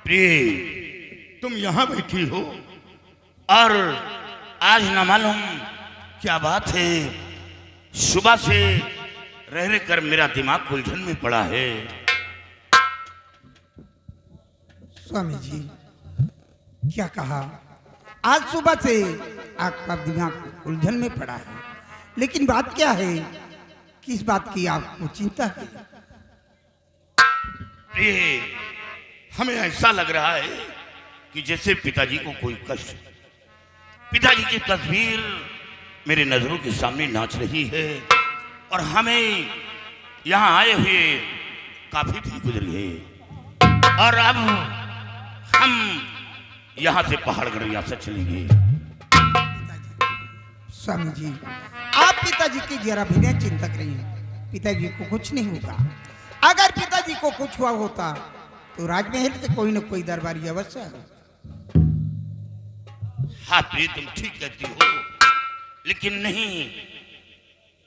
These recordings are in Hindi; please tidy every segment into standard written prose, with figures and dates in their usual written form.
प्रिय, तुम यहाँ बैठी हो और आज न मालूम क्या बात है, सुबह से रह रह कर मेरा दिमाग उलझन में पड़ा है। स्वामी जी, क्या कहा? आज सुबह से आपका दिमाग उलझन में पड़ा है, लेकिन बात क्या है? किस बात की आपको चिंता है? प्रिय, हमें ऐसा लग रहा है कि जैसे पिताजी को कोई कष्ट। पिताजी की तस्वीर मेरे नजरों के सामने नाच रही है और हमें यहाँ आए हुए काफी दिन गुजर गए और अब हम यहाँ से पहाड़गढ़ रियासत चलेंगे। स्वामी जी, आप पिताजी की जरा भी नहीं चिंता करिए। पिताजी को कुछ नहीं होगा। अगर पिताजी को कुछ हुआ होता तो राजमहल से कोई न कोई दरबारी अवश्य है। हाँ प्रिय, तुम ठीक कहती हो, लेकिन नहीं,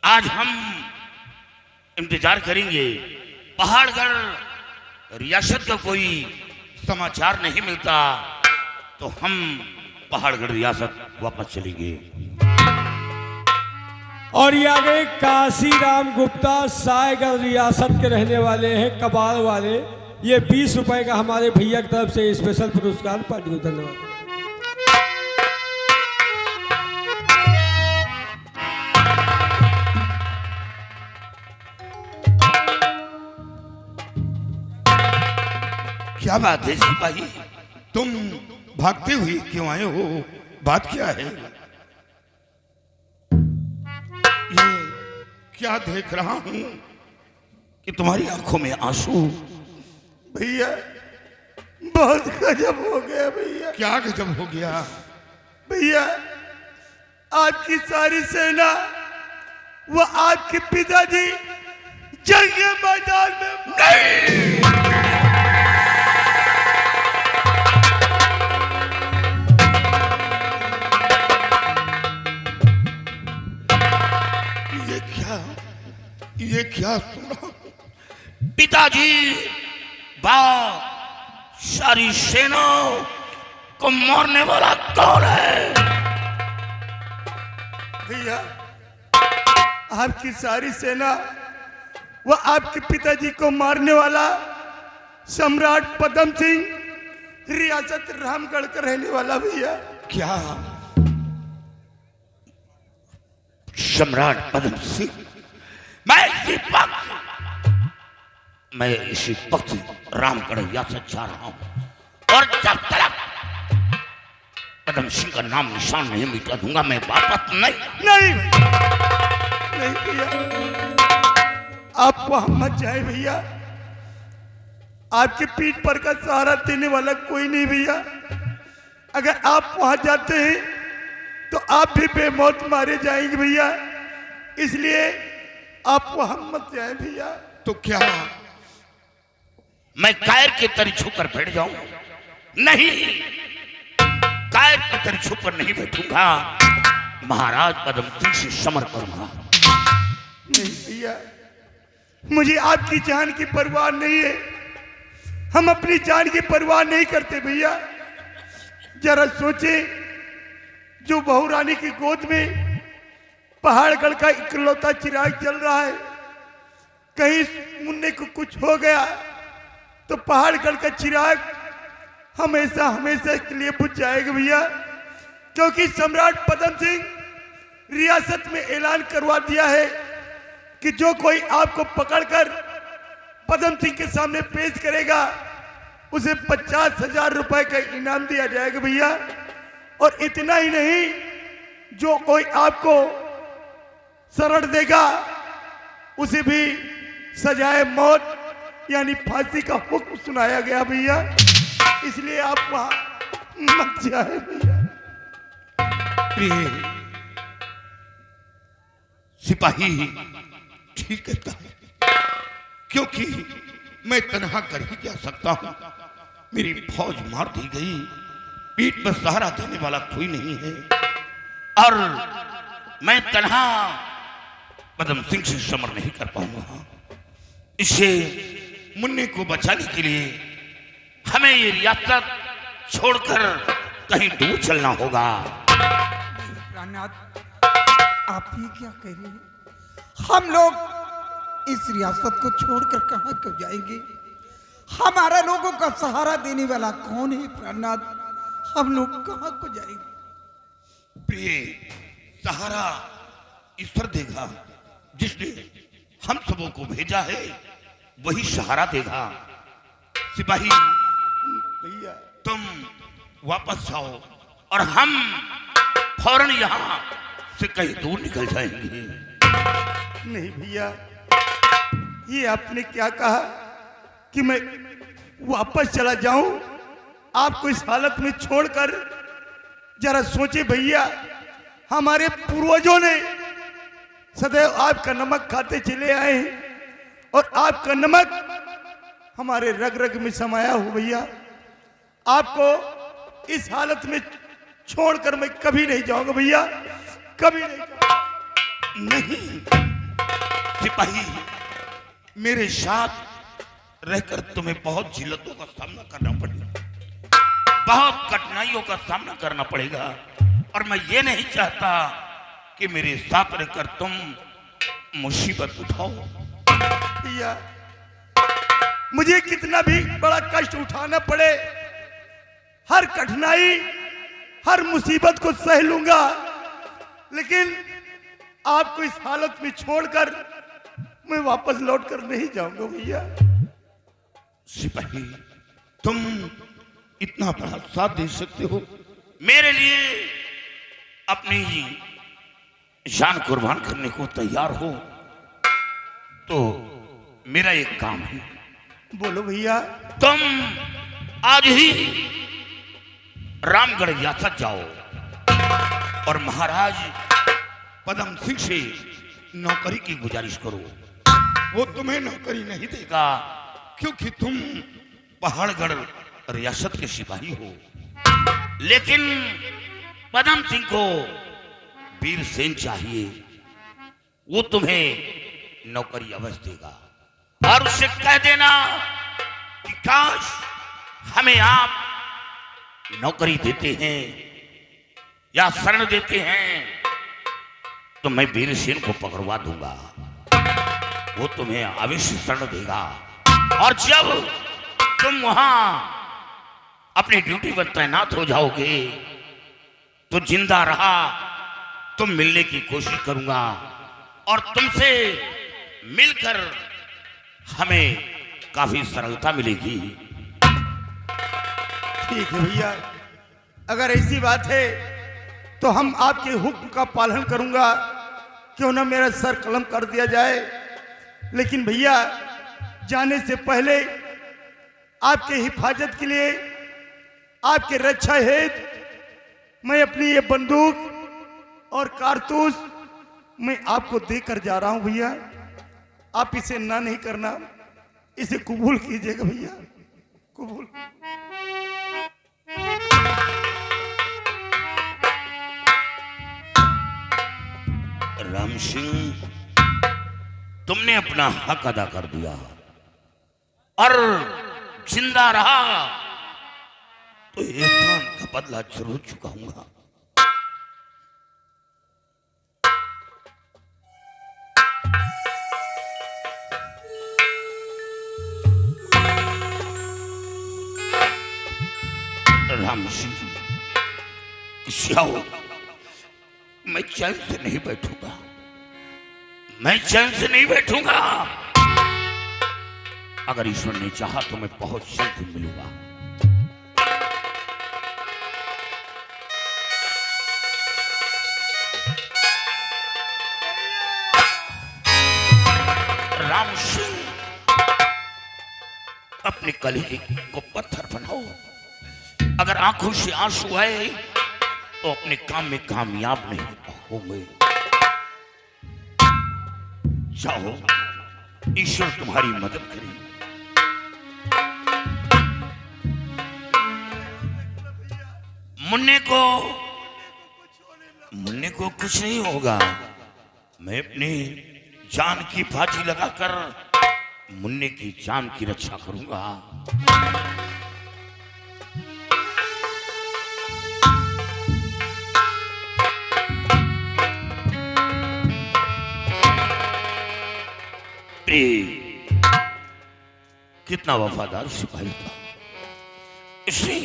आज हम इंतजार करेंगे। पहाड़गढ़ रियासत का कोई समाचार नहीं मिलता तो हम पहाड़गढ़ रियासत वापस चलेंगे। और ये आगे काशीराम गुप्ता सायगढ़ रियासत के रहने वाले हैं, कबाड़ वाले। ये 20 रुपए का हमारे भैया की तरफ से स्पेशल पुरस्कार पार्टी को धन्यवाद। क्या बात है सिपाही, तुम भागते हुए क्यों आए हो? बात क्या है? ये क्या देख रहा हूं कि तुम्हारी आंखों में आंसू? भैया, बहुत गजब हो गया भैया। क्या गजब हो गया? भैया, आपकी सारी सेना, वो आपके पिताजी जंग के मैदान में नहीं। ये क्या सुना? पिताजी बा सारी सेना को मारने वाला कौन है? भैया, आपकी सारी सेना, वो आपके पिताजी को मारने वाला सम्राट पद्म सिंह, रियासत रामगढ़ का रहने वाला। भैया, क्या सम्राट पद्म सिंह? मैं इसी वक्त रामगढ़ रियासत जा रहा हूं और जब तक पद्म सिंह का नाम निशान नहीं मिटा दूंगा मैं वापस नहीं। भैया, आप वहां मत जाए भैया। आपके पीठ पर का सहारा देने वाला कोई नहीं भैया। अगर आप वहां जाते हैं तो आप भी बेमौत मारे जाएंगे भैया, इसलिए आप वहां मत जाए भैया। तो क्या मैं कायर के तरी छूकर बैठ जाऊं? नहीं, कायर के तरी छूकर नहीं बैठूंगा। महाराज पद्म सिंह से समर करूंगा। नहीं भैया, मुझे आपकी जान की परवाह नहीं है। हम अपनी जान की परवाह नहीं करते भैया। जरा सोचे, जो बहू रानी की गोद में पहाड़गढ़ का इकलौता चिराग जल रहा है, कहीं मुन्ने को कुछ हो गया तो पहाड़गढ़ का चिराग हमेशा हमेशा के लिए बुझ जाएगा भैया। क्योंकि सम्राट पद्म सिंह रियासत में ऐलान करवा दिया है कि जो कोई आपको पकड़कर पद्म सिंह के सामने पेश करेगा उसे 50,000 रुपए का इनाम दिया जाएगा भैया। और इतना ही नहीं, जो कोई आपको शरण देगा उसे भी सजाए मौत यानी फांसी का हुक्म सुनाया गया भैया। इसलिए आप वहां मत जाए भैया। सिपाही ठीक कहता है, क्योंकि मैं तन्हा कर ही क्या सकता हूं। मेरी फौज मार दी गई, पीठ पर सहारा देने वाला कोई नहीं है और मैं तन्हा पद्म सिंह से समर नहीं कर पाऊंगा। इसे मुन्ने को बचाने के लिए हमें ये रियासत छोड़कर कहीं दूर चलना होगा। प्राणनाथ, आप ही क्या कह रहे हैं? हम लोग इस रियासत को छोड़कर कहां क्यों जाएंगे? हमारा लोगों का सहारा देने वाला कौन है प्राणनाथ? हम लोग कहां को जाएंगे? प्रिय, सहारा ईश्वर देगा। जिसने हम सबों को भेजा है वही सहारा देगा। सिपाही, भैया तुम वापस जाओ और हम फौरन यहाँ से कहीं दूर निकल जाएंगे। नहीं भैया, ये आपने क्या कहा कि मैं वापस चला जाऊं आपको इस हालत में छोड़कर? जरा सोचे भैया, हमारे पूर्वजों ने सदैव आपका नमक खाते चले आए हैं और आपका नमक हमारे रग रग में समाया हो। भैया, आपको इस हालत में छोड़कर मैं कभी नहीं जाऊंगा भैया, कभी नहीं जाऊंगा। नहीं सिपाही, मेरे साथ रहकर तुम्हें बहुत जिल्लतों का सामना करना पड़ेगा, बहुत कठिनाइयों का सामना करना पड़ेगा और मैं ये नहीं चाहता कि मेरे साथ रहकर तुम मुसीबत उठाओ। भैया, मुझे कितना भी बड़ा कष्ट उठाना पड़े, हर कठिनाई, हर मुसीबत को सह लूंगा, लेकिन आपको इस हालत में छोड़कर मैं वापस लौटकर नहीं जाऊंगा भैया। सिपाही, तुम इतना बड़ा साथ दे सकते हो? मेरे लिए अपनी जान कुर्बान करने को तैयार हो तो मेरा एक काम है। बोलो भैया। तुम आज ही रामगढ़ रियासत जाओ और महाराज पदम सिंह से नौकरी की गुजारिश करो। वो तुम्हें नौकरी नहीं देगा क्योंकि तुम पहाड़गढ़ रियासत के सिपाही हो। लेकिन पदम सिंह को वीर सेन चाहिए, वो तुम्हें नौकरी अवश्य देगा। और उससे कह देना कि काश हमें आप नौकरी देते हैं या शरण देते हैं तो मैं वीर सेन को पकड़वा दूंगा, वो तुम्हें अवश्य शरण देगा। और जब तुम वहां अपनी ड्यूटी पर तैनात हो जाओगे तो जिंदा रहा तुम मिलने की कोशिश करूंगा और तुमसे मिलकर हमें काफी सरलता मिलेगी। ठीक है भैया, अगर ऐसी बात है तो हम आपके हुक्म का पालन करूंगा, क्यों ना मेरा सर कलम कर दिया जाए। लेकिन भैया, जाने से पहले आपके हिफाजत के लिए, आपके रक्षा हेतु मैं अपनी ये बंदूक और कारतूस मैं आपको देकर जा रहा हूं भैया। आप इसे ना नहीं करना, इसे कबूल कीजिएगा भैया, कबूल। राम सिंह, तुमने अपना हक अदा कर दिया और जिंदा रहा तो एहसान का बदला जरूर चुकाऊंगा। राम सिंह, जाओ, मैं चैन से नहीं बैठूंगा, मैं चैन से नहीं बैठूंगा। अगर ईश्वर ने चाहा तो मैं बहुत जल्द मिलूंगा। राम सिंह, अपने कलेजे को पत्थर बनाओ। अगर आंखों से आंसू आए तो अपने काम में कामयाब नहीं होंगे। जाओ, ईश्वर तुम्हारी मदद करे। मुन्ने को कुछ नहीं होगा। मैं अपनी जान की बाजी लगाकर मुन्ने की जान की रक्षा करूंगा। कितना वफादार सिपाही था। इसे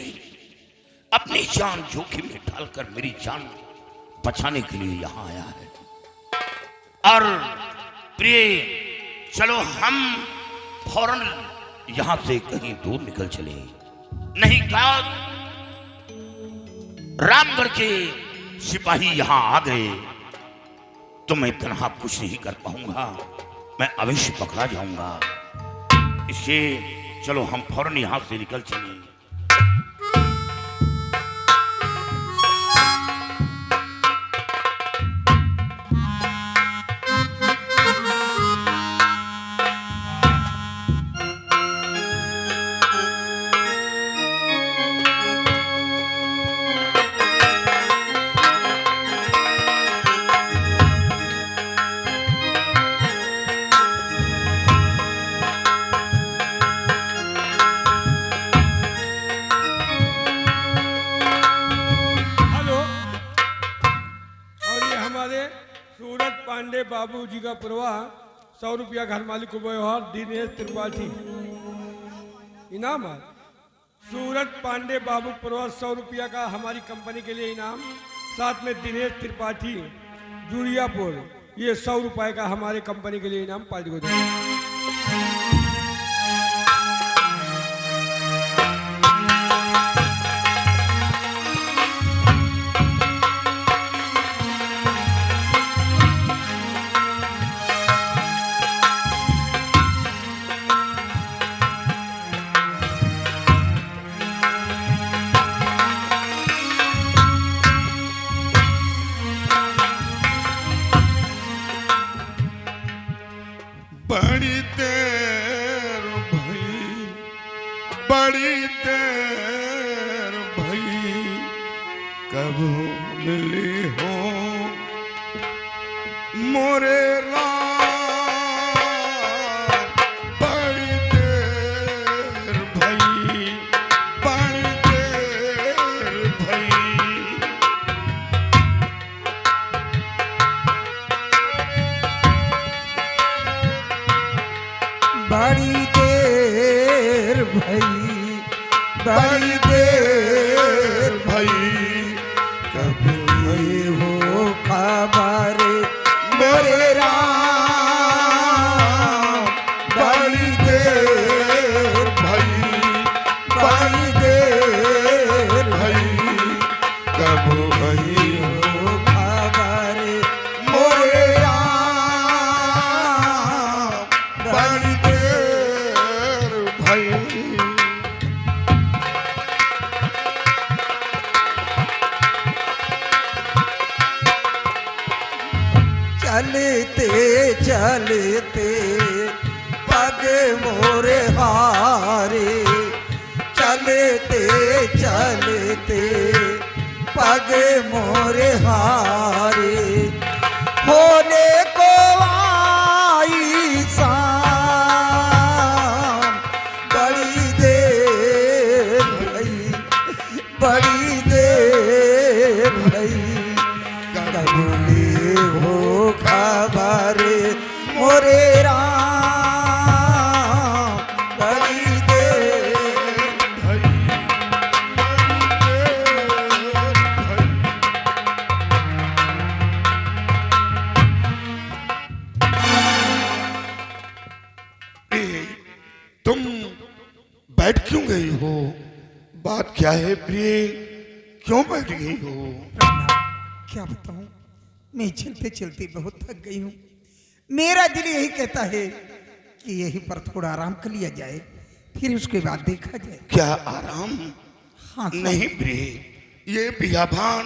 अपनी जान जोखिम में डालकर मेरी जान बचाने के लिए यहां आया है। और प्रिय, चलो हम फौरन यहां से कहीं दूर निकल चले, नहीं का रामगढ़ के सिपाही यहां आ गए तो मैं तनहा कुछ नहीं कर पाऊंगा, मैं अवश्य पकड़ा जाऊंगा। इससे चलो हम फौरन यहां से निकल चले। सूरत पांडे बाबू जी का प्रवाह 100 रुपया घर मालिक को व्यवहार दिनेश त्रिपाठी इनाम है। सूरत पांडे बाबू प्रवाह 100 रुपया का हमारी कंपनी के लिए इनाम, साथ में दिनेश त्रिपाठी जुड़ियापुर ये 100 रुपए का हमारे कंपनी के लिए इनाम पार्टी को दें। बड़ी देर भई, बड़ी देर भई, कब मिली हो मोरे राम। बड़ी देर भई, बड़ी देर भई, बड़ी देर भई, बड़ी देर भई, कब ये हो खबर मेरे राम। बड़ी देर भई, बड़ी देर भई, कब भई हो खबर मोरे राम। बड़ी देर भई। चलते चलते पग मोरे हारे, चलते चलते पग मोरे हारे, होने को आई शाम। बड़ी देर भई, बड़ी देर भई, कबूले हो खबर मोरे राम। बड़ी देर भई, बड़ी देर भई। तुम बैठ क्यों गई हो? बात क्या है प्रिय, क्यों बैठ गई हो? क्या बताऊं, मैं चलते चलते बहुत थक गई हूँ। मेरा दिल यही कहता है कि यहीं पर थोड़ा आराम कर लिया जाए, फिर उसके बाद देखा जाए। क्या आराम? हाँ स्वामी। नहीं प्रिय, ये बियाबान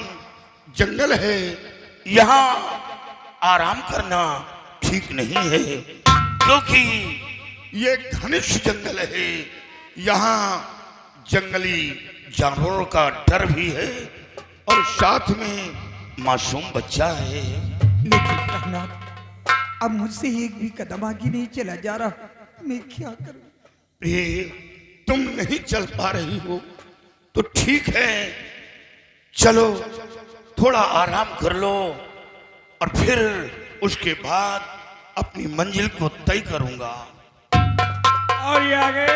जंगल है, यहां आराम करना ठीक नहीं है, क्योंकि ये घनिष्ठ जंगल है, यहाँ जंगली जानवरों का डर भी है और साथ में मासूम बच्चा है। लेकिन प्रहलाद, अब मुझसे एक भी कदम आगे नहीं चला जा रहा, मैं क्या करूं? प्रिय, तुम नहीं चल पा रही हो तो ठीक है, चलो थोड़ा आराम कर लो और फिर उसके बाद अपनी मंजिल को तय करूंगा। और ये आगे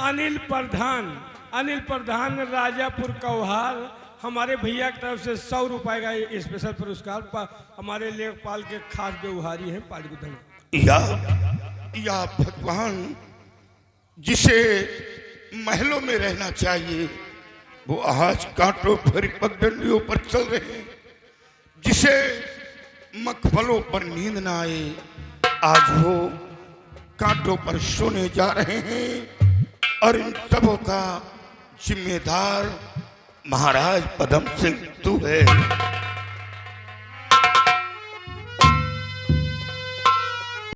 अनिल प्रधान राजापुर कौहार, हमारे भैया की तरफ से 100 रुपए का ये स्पेशल पुरस्कार हमारे लेखपाल के खास व्यवहारी हैं पालीगुदन। या भगवान, जिसे महलों में रहना चाहिए वो आज कांटों भरी पगडंडियों पर चल रहे हैं। जिसे मखमलों पर नींद ना आए आज वो कांटों पर सोने जा रहे हैं। और इन सबों का जिम्मेदार महाराज पदम सिंह तू है।